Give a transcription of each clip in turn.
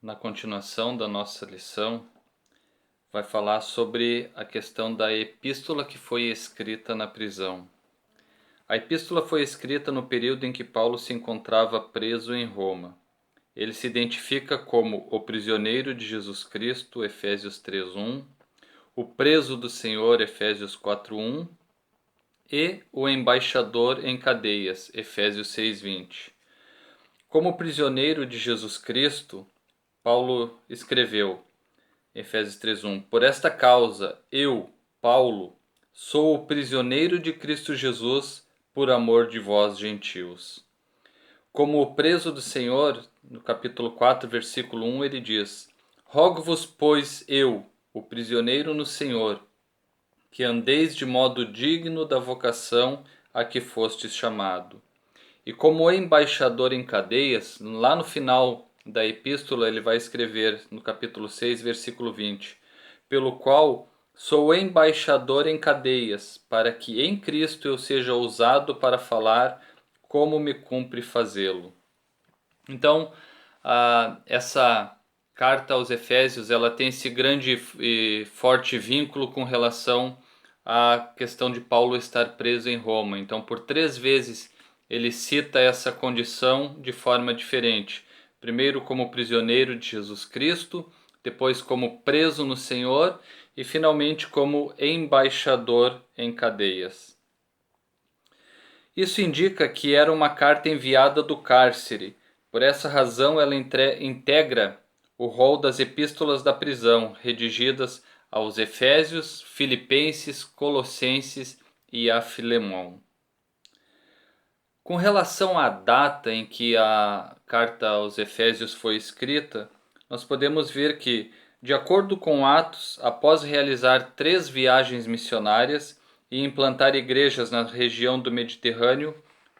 na continuação da nossa lição, vai falar sobre a questão da epístola que foi escrita na prisão. A epístola foi escrita no período em que Paulo se encontrava preso em Roma. Ele se identifica como o prisioneiro de Jesus Cristo, Efésios 3:1, o preso do Senhor, Efésios 4:1, e o embaixador em cadeias, Efésios 6:20. Como prisioneiro de Jesus Cristo, Paulo escreveu, Efésios 3:1, por esta causa, eu, Paulo, sou o prisioneiro de Cristo Jesus por amor de vós, gentios. Como o preso do Senhor, no capítulo 4, versículo 1, ele diz, rogo-vos, pois, eu, o prisioneiro no Senhor, que andeis de modo digno da vocação a que fostes chamado. E como embaixador em cadeias, lá no final da epístola ele vai escrever, no capítulo 6, versículo 20, pelo qual sou embaixador em cadeias, para que em Cristo eu seja ousado para falar como me cumpre fazê-lo. Então, essa carta aos Efésios, ela tem esse grande e forte vínculo com relação à questão de Paulo estar preso em Roma. Então, por 3 vezes ele cita essa condição de forma diferente. Primeiro como prisioneiro de Jesus Cristo, depois como preso no Senhor e finalmente como embaixador em cadeias. Isso indica que era uma carta enviada do cárcere. Por essa razão, ela integra o rol das epístolas da prisão, redigidas aos Efésios, Filipenses, Colossenses e a Filemão. Com relação à data em que a carta aos Efésios foi escrita, nós podemos ver que, de acordo com Atos, após realizar 3 viagens missionárias e implantar igrejas na região do Mediterrâneo,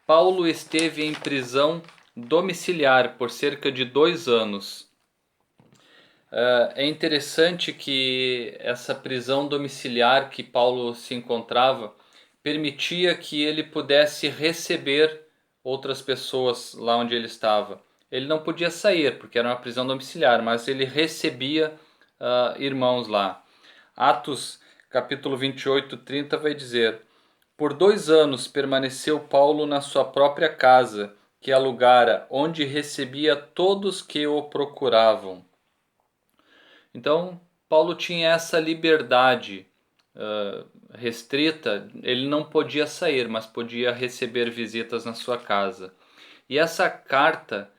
Paulo esteve em prisão domiciliar por cerca de 2 anos. É interessante que essa prisão domiciliar que Paulo se encontrava permitia que ele pudesse receber outras pessoas lá onde ele estava. Ele não podia sair porque era uma prisão domiciliar, mas ele recebia irmãos lá. Atos capítulo 28, 30 vai dizer, por 2 anos permaneceu Paulo na sua própria casa, que alugara, onde recebia todos que o procuravam. Então, Paulo tinha essa liberdade restrita, ele não podia sair, mas podia receber visitas na sua casa. E essa carta,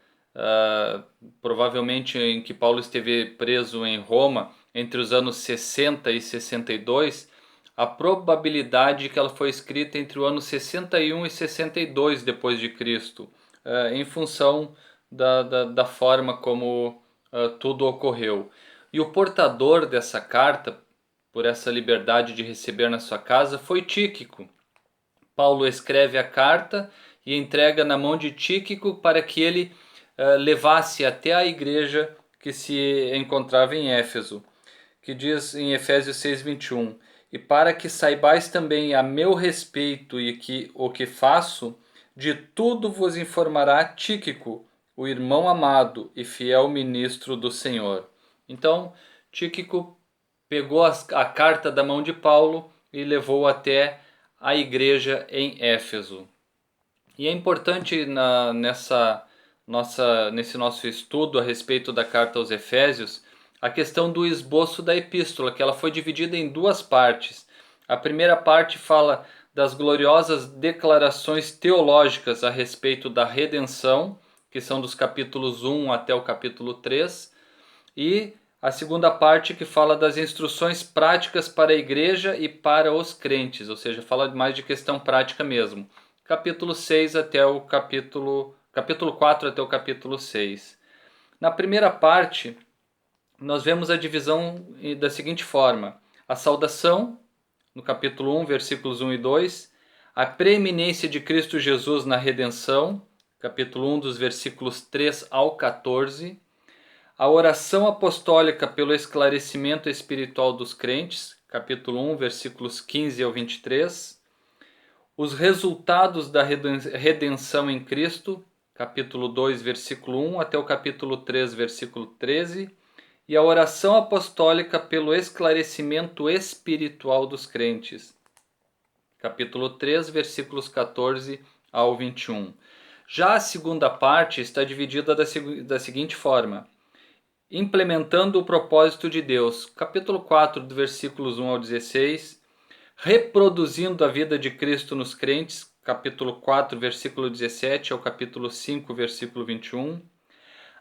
provavelmente em que Paulo esteve preso em Roma, entre os anos 60 e 62, a probabilidade de que ela foi escrita entre o ano 61 e 62 depois de Cristo, em função da forma como tudo ocorreu. E o portador dessa carta, por essa liberdade de receber na sua casa, foi Tíquico. Paulo escreve a carta e entrega na mão de Tíquico para que ele levasse até a igreja que se encontrava em Éfeso, que diz em Efésios 6:21, e para que saibais também a meu respeito e que o que faço, de tudo vos informará Tíquico, o irmão amado e fiel ministro do Senhor. Então, Tíquico pegou a carta da mão de Paulo e levou até a igreja em Éfeso. E é importante nesse nosso estudo a respeito da carta aos Efésios, a questão do esboço da epístola, que ela foi dividida em 2 partes. A primeira parte fala das gloriosas declarações teológicas a respeito da redenção, que são dos capítulos 1 até o capítulo 3, e a segunda parte que fala das instruções práticas para a igreja e para os crentes, ou seja, fala mais de questão prática mesmo. Capítulo 6 até o capítulo 4 até o capítulo 6. Na primeira parte, nós vemos a divisão da seguinte forma: a saudação, no capítulo 1, versículos 1 e 2, a preeminência de Cristo Jesus na redenção, capítulo 1, dos versículos 3 ao 14, a oração apostólica pelo esclarecimento espiritual dos crentes, capítulo 1, versículos 15 ao 23, os resultados da redenção em Cristo, capítulo 2, versículo 1 até o capítulo 3, versículo 13, e a oração apostólica pelo esclarecimento espiritual dos crentes, capítulo 3, versículos 14 ao 21. Já a segunda parte está dividida da seguinte forma: implementando o propósito de Deus, capítulo 4, do versículos 1 ao 16, reproduzindo a vida de Cristo nos crentes, capítulo 4, versículo 17 ao capítulo 5, versículo 21,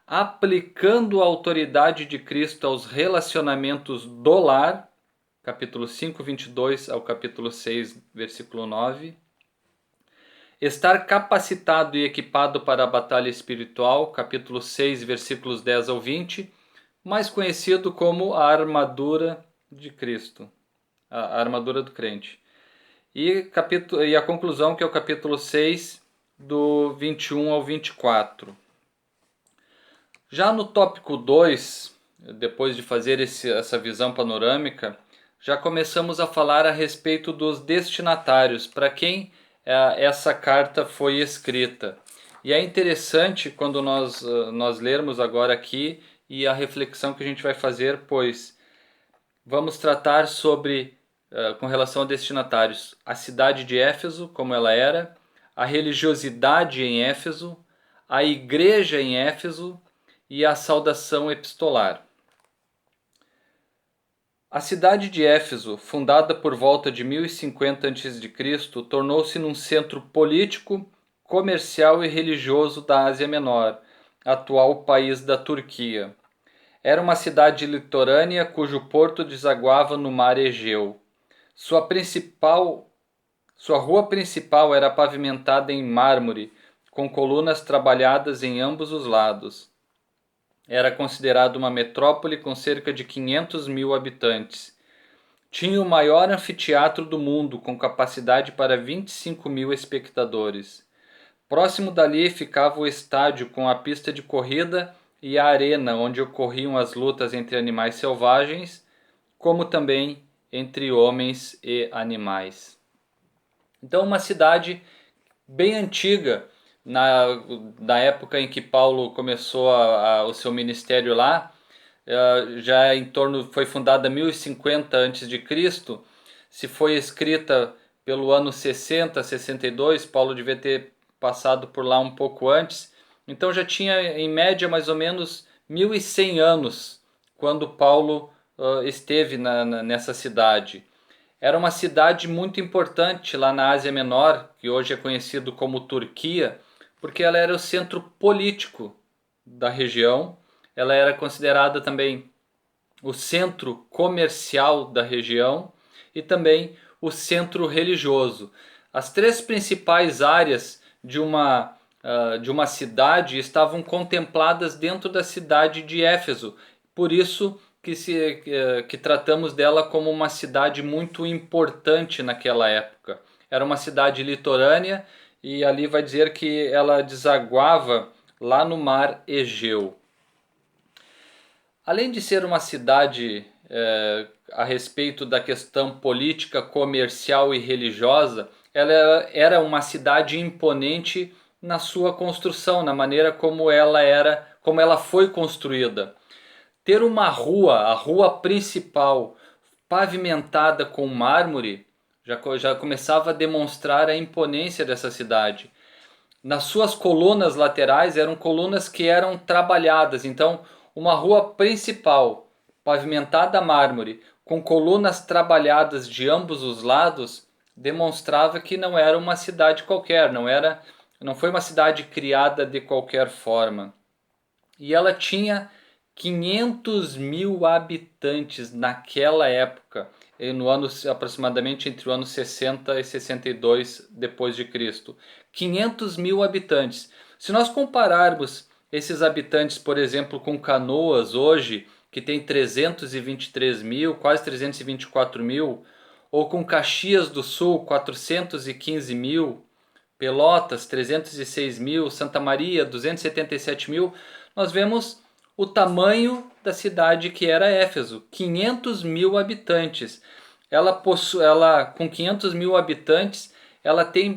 aplicando a autoridade de Cristo aos relacionamentos do lar, capítulo 5, 22 ao capítulo 6, versículo 9, estar capacitado e equipado para a batalha espiritual, capítulo 6, versículos 10 ao 20, mais conhecido como a armadura de Cristo, a armadura do crente. E a conclusão, que é o capítulo 6, do 21 ao 24. Já no tópico 2, depois de fazer essa visão panorâmica, já começamos a falar a respeito dos destinatários, para quem essa carta foi escrita. E é interessante quando nós lermos agora aqui e a reflexão que a gente vai fazer, pois vamos tratar sobre, com relação a destinatários, a cidade de Éfeso, como ela era, a religiosidade em Éfeso, a igreja em Éfeso e a saudação epistolar. A cidade de Éfeso, fundada por volta de 1050 a.C., tornou-se num centro político, comercial e religioso da Ásia Menor, atual país da Turquia. Era uma cidade litorânea cujo porto desaguava no mar Egeu. Sua rua principal era pavimentada em mármore, com colunas trabalhadas em ambos os lados. Era considerada uma metrópole com cerca de 500 mil habitantes. Tinha o maior anfiteatro do mundo, com capacidade para 25 mil espectadores. Próximo dali ficava o estádio com a pista de corrida e a arena onde ocorriam as lutas entre animais selvagens, como também entre homens e animais. Então, uma cidade bem antiga, na época em que Paulo começou o seu ministério lá, já foi fundada 1050 a.C., se foi escrita pelo ano 60, 62, Paulo devia ter passado por lá um pouco antes, então já tinha em média mais ou menos 1100 anos quando Paulo esteve nessa cidade. Era uma cidade muito importante lá na Ásia Menor, que hoje é conhecido como Turquia, porque ela era o centro político da região, ela era considerada também o centro comercial da região e também o centro religioso. As três principais áreas de uma cidade estavam contempladas dentro da cidade de Éfeso, por isso que tratamos dela como uma cidade muito importante naquela época. Era uma cidade litorânea e ali vai dizer que ela desaguava lá no mar Egeu. Além de ser uma cidade a respeito da questão política, comercial e religiosa, ela era uma cidade imponente na sua construção, na maneira como ela foi construída. Ter uma rua, a rua principal, pavimentada com mármore, já começava a demonstrar a imponência dessa cidade. Nas suas colunas laterais eram colunas que eram trabalhadas, então uma rua principal, pavimentada a mármore, com colunas trabalhadas de ambos os lados, demonstrava que não era uma cidade qualquer, não foi uma cidade criada de qualquer forma. E ela tinha 500 mil habitantes naquela época, aproximadamente entre o ano 60 e 62 depois de Cristo. 500 mil habitantes. Se nós compararmos esses habitantes, por exemplo, com Canoas hoje, que tem 323 mil, quase 324 mil, ou com Caxias do Sul, 415 mil, Pelotas, 306 mil, Santa Maria, 277 mil, nós vemos o tamanho da cidade que era Éfeso, 500 mil habitantes. Com 500 mil habitantes, ela tem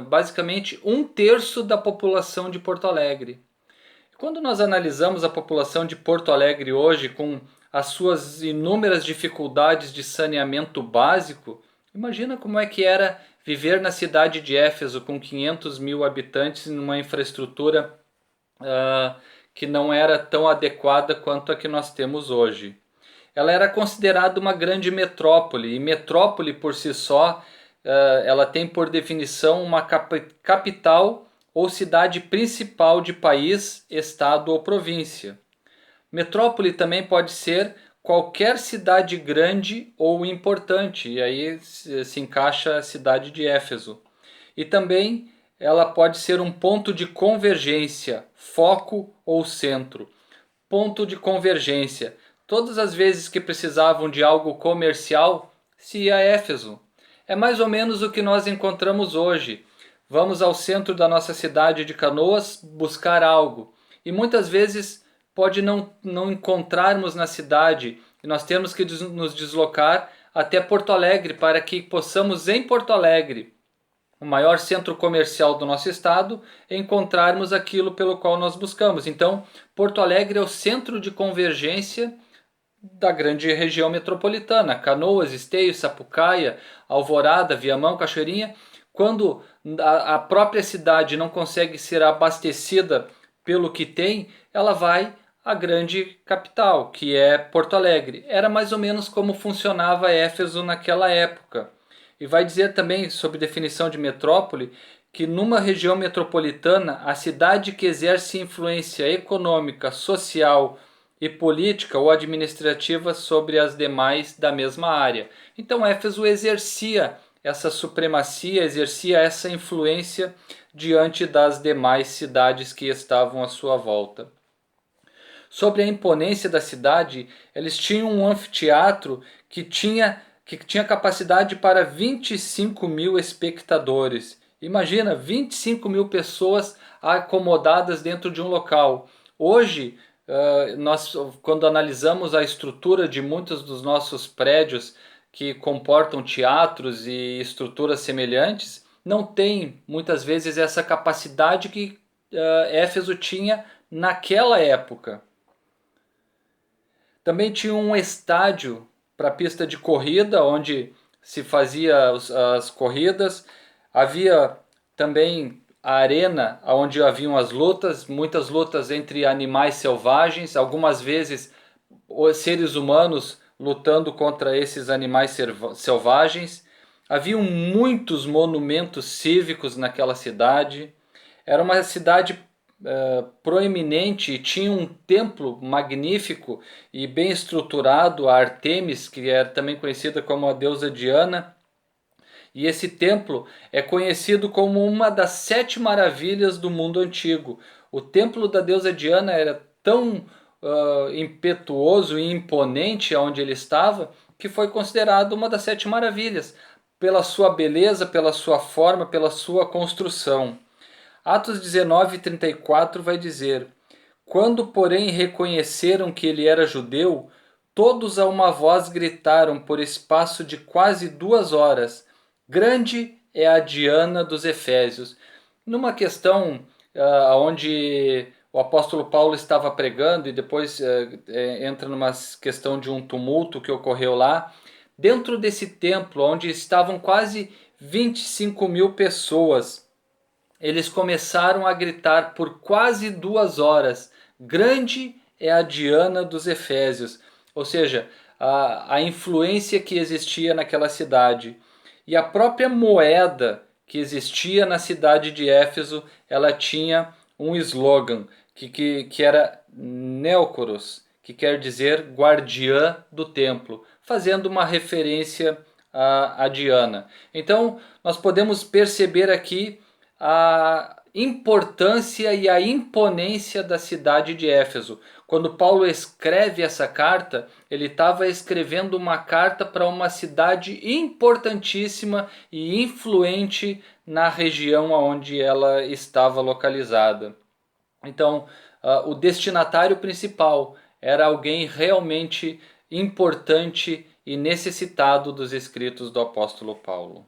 basicamente 1/3 da população de Porto Alegre. Quando nós analisamos a população de Porto Alegre hoje, com as suas inúmeras dificuldades de saneamento básico, imagina como é que era viver na cidade de Éfeso com 500 mil habitantes numa infraestrutura que não era tão adequada quanto a que nós temos hoje. Ela era considerada uma grande metrópole, e metrópole por si só, ela tem por definição uma capital ou cidade principal de país, estado ou província. Metrópole também pode ser qualquer cidade grande ou importante, e aí se encaixa a cidade de Éfeso. E também ela pode ser um ponto de convergência, foco ou centro. Ponto de convergência. Todas as vezes que precisavam de algo comercial, se ia a Éfeso. É mais ou menos o que nós encontramos hoje. Vamos ao centro da nossa cidade de Canoas buscar algo. E muitas vezes pode não encontrarmos na cidade e nós temos que nos deslocar até Porto Alegre para que possamos, em Porto Alegre, o maior centro comercial do nosso estado, encontrarmos aquilo pelo qual nós buscamos. Então, Porto Alegre é o centro de convergência da grande região metropolitana. Canoas, Esteio, Sapucaia, Alvorada, Viamão, Cachoeirinha. Quando a própria cidade não consegue ser abastecida pelo que tem, ela vai à grande capital, que é Porto Alegre. Era mais ou menos como funcionava Éfeso naquela época. E vai dizer também, sobre definição de metrópole, que numa região metropolitana, a cidade que exerce influência econômica, social e política ou administrativa sobre as demais da mesma área. Então Éfeso exercia essa supremacia, exercia essa influência diante das demais cidades que estavam à sua volta. Sobre a imponência da cidade, eles tinham um anfiteatro que tinha capacidade para 25 mil espectadores. Imagina, 25 mil pessoas acomodadas dentro de um local. Hoje, nós, quando analisamos a estrutura de muitos dos nossos prédios que comportam teatros e estruturas semelhantes, não tem muitas vezes essa capacidade que Éfeso tinha naquela época. Também tinha um estádio para pista de corrida, onde se fazia as corridas. Havia também a arena, onde haviam as lutas, muitas lutas entre animais selvagens, algumas vezes os seres humanos lutando contra esses animais selvagens. Haviam muitos monumentos cívicos naquela cidade. Era uma cidade proeminente e tinha um templo magnífico e bem estruturado, a Artemis, que é também conhecida como a deusa Diana. E esse templo é conhecido como uma das 7 maravilhas do mundo antigo. O templo da deusa Diana era tão impetuoso e imponente onde ele estava, que foi considerado uma das 7 maravilhas, pela sua beleza, pela sua forma, pela sua construção. Atos 19:34 vai dizer: quando, porém, reconheceram que ele era judeu, todos a uma voz gritaram por espaço de quase 2 horas: grande é a Diana dos Efésios. Numa questão onde o apóstolo Paulo estava pregando e depois entra numa questão de um tumulto que ocorreu lá, dentro desse templo onde estavam quase 25 mil pessoas, eles começaram a gritar por quase 2 horas: grande é a Diana dos Efésios. Ou seja, a influência que existia naquela cidade. E a própria moeda que existia na cidade de Éfeso, ela tinha um slogan que era Neokoros, que quer dizer guardiã do templo, fazendo uma referência a Diana. Então, nós podemos perceber aqui a importância e a imponência da cidade de Éfeso. Quando Paulo escreve essa carta, ele estava escrevendo uma carta para uma cidade importantíssima e influente na região onde ela estava localizada. Então, o destinatário principal era alguém realmente importante e necessitado dos escritos do apóstolo Paulo.